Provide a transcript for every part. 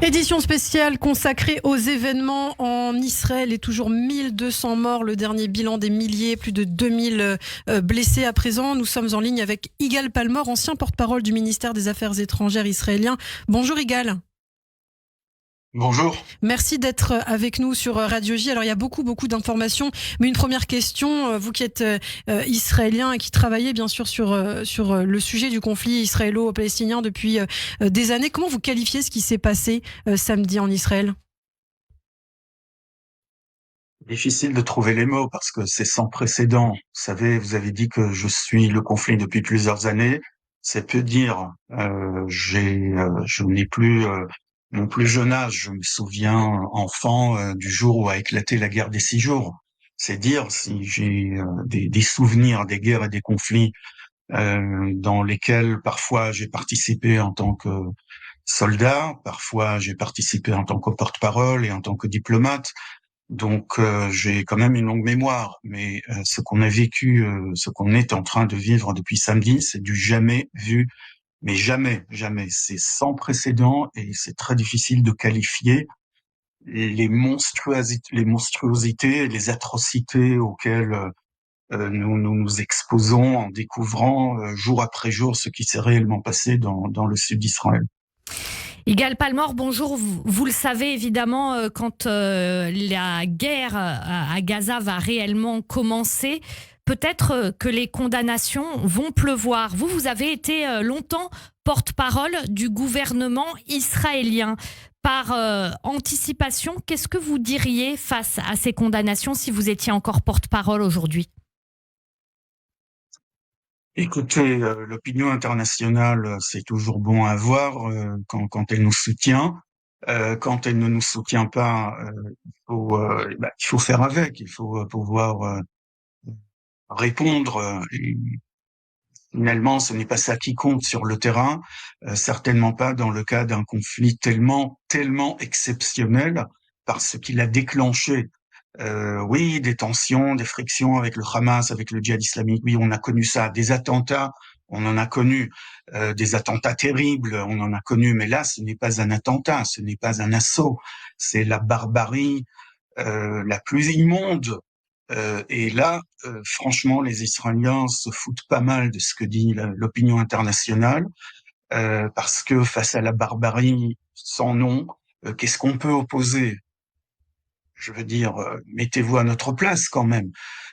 Édition spéciale consacrée aux événements en Israël et toujours 1200 morts, le dernier bilan des milliers, plus de 2000 blessés à présent. Nous sommes en ligne avec Yigal Palmor, ancien porte-parole du ministère des Affaires étrangères israélien. Bonjour Yigal. Bonjour. Merci d'être avec nous sur Radio J. Alors il y a beaucoup d'informations, mais une première question, vous qui êtes israélien et qui travaillez bien sûr sur le sujet du conflit israélo-palestinien depuis des années, comment vous qualifiez ce qui s'est passé samedi en Israël ? Difficile de trouver les mots parce que c'est sans précédent. Vous savez, vous avez dit que je suis le conflit depuis plusieurs années. C'est peu dire. Je n'ai plus mon plus jeune âge. Je me souviens, enfant, du jour où a éclaté la guerre des 6 jours. C'est dire si j'ai des souvenirs des guerres et des conflits dans lesquels parfois j'ai participé en tant que soldat, parfois j'ai participé en tant que porte-parole et en tant que diplomate. Donc j'ai quand même une longue mémoire, mais ce qu'on a vécu, ce qu'on est en train de vivre depuis samedi, c'est du jamais vu, mais jamais, jamais. C'est sans précédent et c'est très difficile de qualifier les monstruosités, les atrocités auxquelles nous exposons en découvrant jour après jour ce qui s'est réellement passé dans le sud d'Israël. Yigal Palmor, bonjour. Vous le savez évidemment, quand la guerre à Gaza va réellement commencer, peut-être que les condamnations vont pleuvoir. Vous avez été longtemps porte-parole du gouvernement israélien. Par anticipation, qu'est-ce que vous diriez face à ces condamnations si vous étiez encore porte-parole aujourd'hui ? Écoutez, l'opinion internationale, c'est toujours bon à voir quand elle nous soutient. Quand elle ne nous soutient pas, il faut faire avec. Il faut pouvoir répondre. Et finalement, ce n'est pas ça qui compte sur le terrain, certainement pas dans le cas d'un conflit tellement exceptionnel par ce qu'il a déclenché. Oui, des tensions, des frictions avec le Hamas, avec le djihad islamique. Oui, on a connu ça. Des attentats, on en a connu. Des attentats terribles, on en a connu. Mais là, ce n'est pas un attentat, ce n'est pas un assaut. C'est la barbarie la plus immonde. Et là, franchement, les Israéliens se foutent pas mal de ce que dit l'opinion internationale, parce que face à la barbarie sans nom, qu'est-ce qu'on peut opposer ? Je veux dire, mettez-vous à notre place quand même.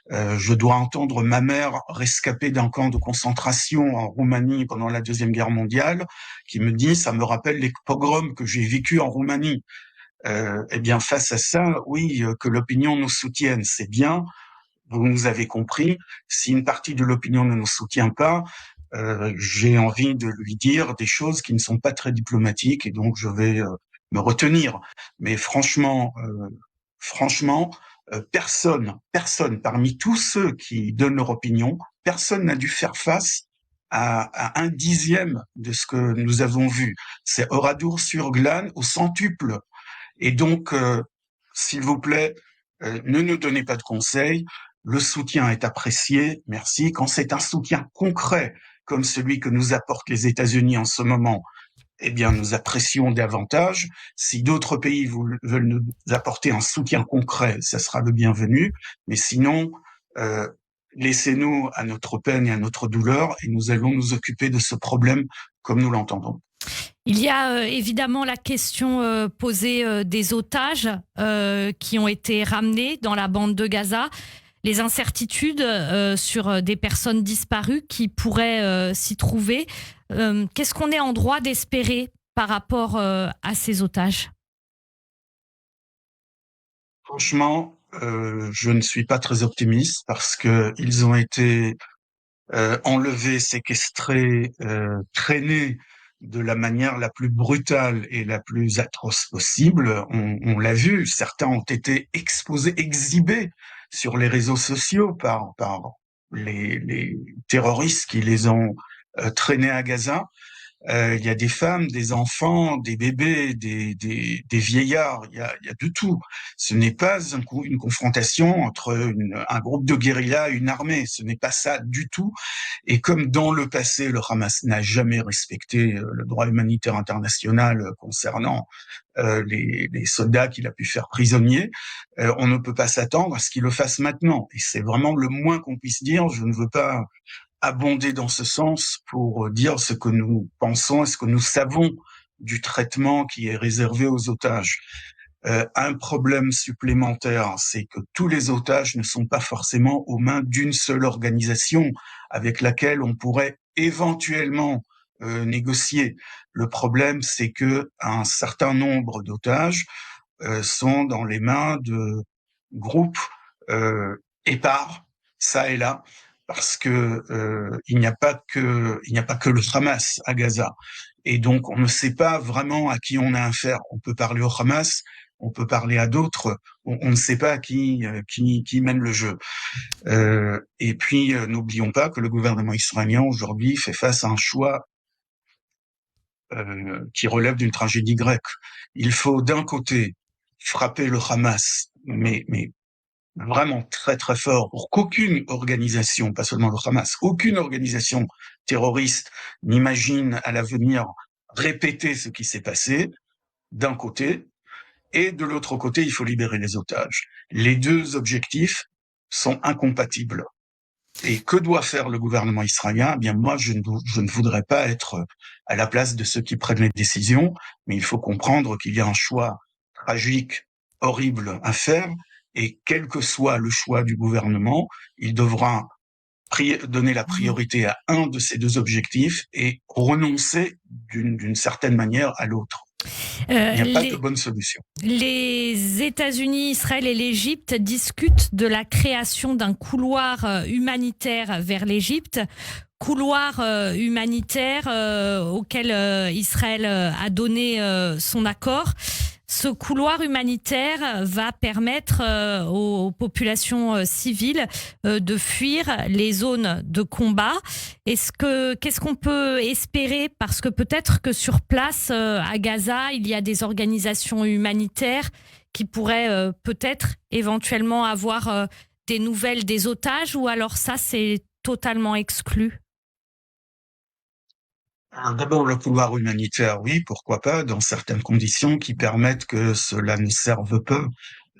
Je dois entendre ma mère rescapée d'un camp de concentration en Roumanie pendant la Deuxième Guerre mondiale, qui me dit, ça me rappelle les pogroms que j'ai vécus en Roumanie. Eh bien, face à ça, oui, que l'opinion nous soutienne, c'est bien. Vous nous avez compris. Si une partie de l'opinion ne nous soutient pas, j'ai envie de lui dire des choses qui ne sont pas très diplomatiques et donc je vais me retenir. Mais franchement, personne parmi tous ceux qui donnent leur opinion, personne n'a dû faire face à un dixième de ce que nous avons vu. C'est Oradour-sur-Glane au centuple. Et donc, s'il vous plaît, ne nous donnez pas de conseils. Le soutien est apprécié, merci. Quand c'est un soutien concret, comme celui que nous apportent les États-Unis en ce moment, eh bien, nous apprécions davantage. Si d'autres pays veulent nous apporter un soutien concret, ça sera le bienvenu. Mais sinon, laissez-nous à notre peine et à notre douleur et nous allons nous occuper de ce problème comme nous l'entendons. Il y a évidemment la question posée des otages qui ont été ramenés dans la bande de Gaza, les incertitudes sur des personnes disparues qui pourraient s'y trouver. Qu'est-ce qu'on est en droit d'espérer par rapport à ces otages ? Franchement, je ne suis pas très optimiste parce que ils ont été enlevés, séquestrés, traînés de la manière la plus brutale et la plus atroce possible. On l'a vu, certains ont été exhibés sur les réseaux sociaux par les terroristes qui les ont traînés à Gaza. il y a des femmes, des enfants, des bébés, des vieillards, il y a de tout. Ce n'est pas une confrontation entre un groupe de guérilla et une armée, ce n'est pas ça du tout. Et comme dans le passé, le Hamas n'a jamais respecté le droit humanitaire international concernant les soldats qu'il a pu faire prisonniers, on ne peut pas s'attendre à ce qu'il le fasse maintenant. Et c'est vraiment le moins qu'on puisse dire. Je ne veux pas abonder dans ce sens pour dire ce que nous pensons et ce que nous savons du traitement qui est réservé aux otages. Un problème supplémentaire, c'est que tous les otages ne sont pas forcément aux mains d'une seule organisation avec laquelle on pourrait éventuellement négocier. Le problème, c'est que un certain nombre d'otages sont dans les mains de groupes épars, ça et là, parce que il n'y a pas que le Hamas à Gaza, et donc on ne sait pas vraiment à qui on a affaire. On peut parler au Hamas, on peut parler à d'autres, on ne sait pas qui mène le jeu. Et puis n'oublions pas que le gouvernement israélien aujourd'hui fait face à un choix qui relève d'une tragédie grecque. Il faut d'un côté frapper le Hamas, mais vraiment très très fort, pour qu'aucune organisation, pas seulement le Hamas, aucune organisation terroriste n'imagine à l'avenir répéter ce qui s'est passé, d'un côté, et de l'autre côté, il faut libérer les otages. Les deux objectifs sont incompatibles. Et que doit faire le gouvernement israélien? Eh bien, moi, je ne voudrais pas être à la place de ceux qui prennent les décisions, mais il faut comprendre qu'il y a un choix tragique, horrible à faire, et quel que soit le choix du gouvernement, il devra donner la priorité à un de ces deux objectifs et renoncer d'une certaine manière à l'autre. Il n'y a pas de bonne solution. Les États-Unis, Israël et l'Égypte discutent de la création d'un couloir humanitaire vers l'Égypte. Couloir humanitaire auquel Israël a donné son accord. Ce couloir humanitaire va permettre aux populations civiles de fuir les zones de combat. Qu'est-ce qu'on peut espérer? Parce que peut-être que sur place, à Gaza, il y a des organisations humanitaires qui pourraient peut-être éventuellement avoir des nouvelles des otages, ou alors ça, c'est totalement exclu? D'abord, le couloir humanitaire, oui, pourquoi pas, dans certaines conditions qui permettent que cela ne serve pas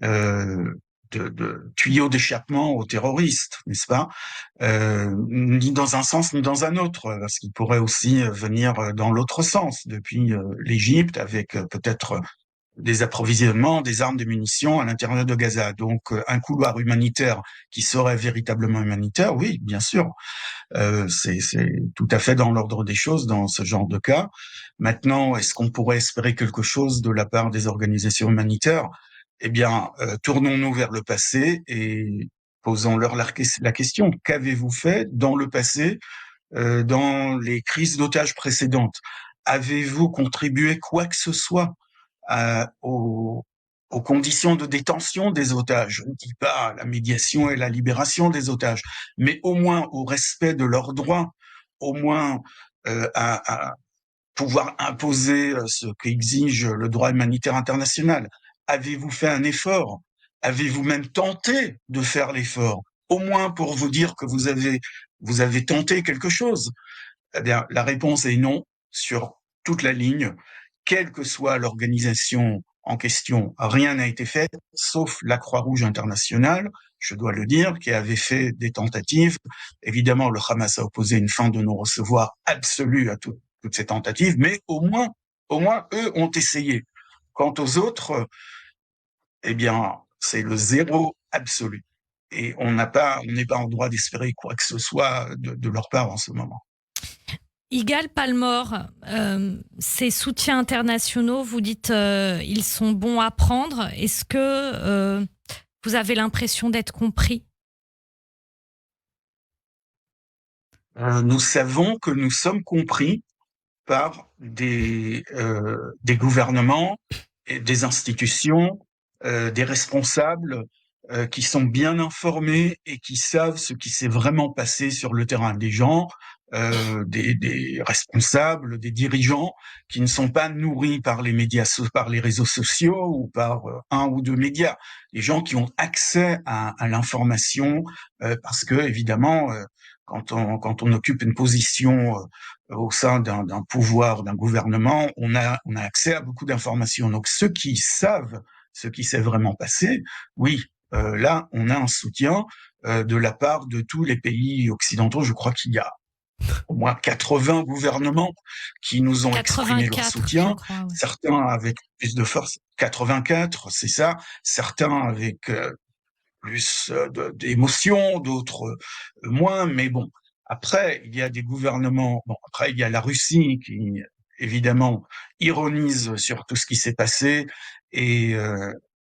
de tuyau d'échappement aux terroristes, n'est-ce pas? Ni dans un sens ni dans un autre, parce qu'il pourrait aussi venir dans l'autre sens, depuis l'Égypte, avec peut-être des approvisionnements, des armes, des munitions à l'intérieur de Gaza. Donc, un couloir humanitaire qui serait véritablement humanitaire, oui, bien sûr. C'est tout à fait dans l'ordre des choses dans ce genre de cas. Maintenant, est-ce qu'on pourrait espérer quelque chose de la part des organisations humanitaires? Eh bien, tournons-nous vers le passé et posons-leur la question. Qu'avez-vous fait dans le passé, dans les crises d'otages précédentes? Avez-vous contribué quoi que ce soit aux conditions de détention des otages? Je ne dis pas la médiation et la libération des otages, mais au moins au respect de leurs droits, au moins à pouvoir imposer ce qu'exige le droit humanitaire international. Avez-vous fait un effort? Avez-vous même tenté de faire l'effort? Au moins pour vous dire que vous avez tenté quelque chose? Eh bien, la réponse est non sur toute la ligne. Quelle que soit l'organisation en question, rien n'a été fait, sauf la Croix-Rouge internationale, je dois le dire, qui avait fait des tentatives. Évidemment, le Hamas a opposé une fin de non-recevoir absolue à toutes ces tentatives, mais au moins, eux ont essayé. Quant aux autres, eh bien, c'est le zéro absolu. Et on n'est pas en droit d'espérer quoi que ce soit de leur part en ce moment. Yigal Palmore, ces soutiens internationaux, vous dites ils sont bons à prendre. Est-ce que vous avez l'impression d'être compris? Nous savons que nous sommes compris par des gouvernements, et des institutions, des responsables qui sont bien informés et qui savent ce qui s'est vraiment passé sur le terrain. Des gens des responsables, des dirigeants qui ne sont pas nourris par les médias, par les réseaux sociaux ou par un ou deux médias. Les gens qui ont accès à l'information, parce que évidemment, quand on occupe une position au sein d'un pouvoir, d'un gouvernement, on a accès à beaucoup d'informations. Donc ceux qui savent ce qui s'est vraiment passé, oui, là on a un soutien de la part de tous les pays occidentaux. Je crois qu'il y a au moins 80 gouvernements qui nous ont exprimé leur soutien, crois, ouais. Certains avec plus de force, 84, c'est ça, certains avec plus d'émotion, d'autres moins, mais bon. Après, il y a des gouvernements, après il y a la Russie qui, évidemment, ironise sur tout ce qui s'est passé et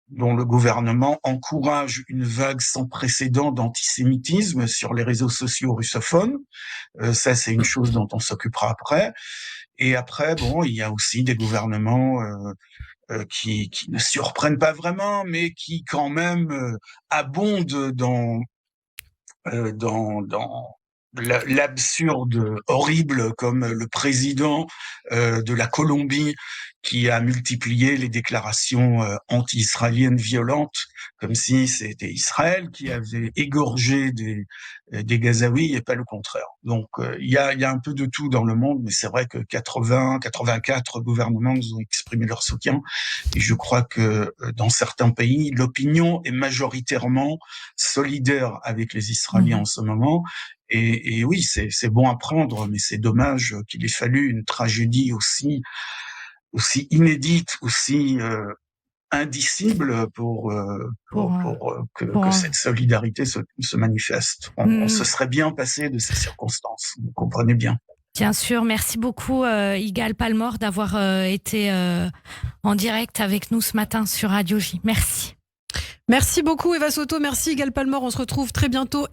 dont le gouvernement encourage une vague sans précédent d'antisémitisme sur les réseaux sociaux russophones. Ça, c'est une chose dont on s'occupera après. Et après, il y a aussi des gouvernements qui ne surprennent pas vraiment, mais qui quand même abondent dans l'absurde horrible, comme le président de la Colombie qui a multiplié les déclarations anti-israéliennes violentes, comme si c'était Israël qui avait égorgé des Gazaouis et pas le contraire. Donc il y a un peu de tout dans le monde, mais c'est vrai que 84 gouvernements nous ont exprimé leur soutien, et je crois que dans certains pays, l'opinion est majoritairement solidaire avec les Israéliens en ce moment. Et oui, c'est bon à prendre, mais c'est dommage qu'il ait fallu une tragédie aussi inédite, aussi indicible pour que cette solidarité se manifeste. On se serait bien passé de ces circonstances, vous comprenez bien. Bien sûr, merci beaucoup Igal Palmore d'avoir été en direct avec nous ce matin sur Radio J. Merci. Merci beaucoup Eva Soto, merci Igal Palmore, on se retrouve très bientôt.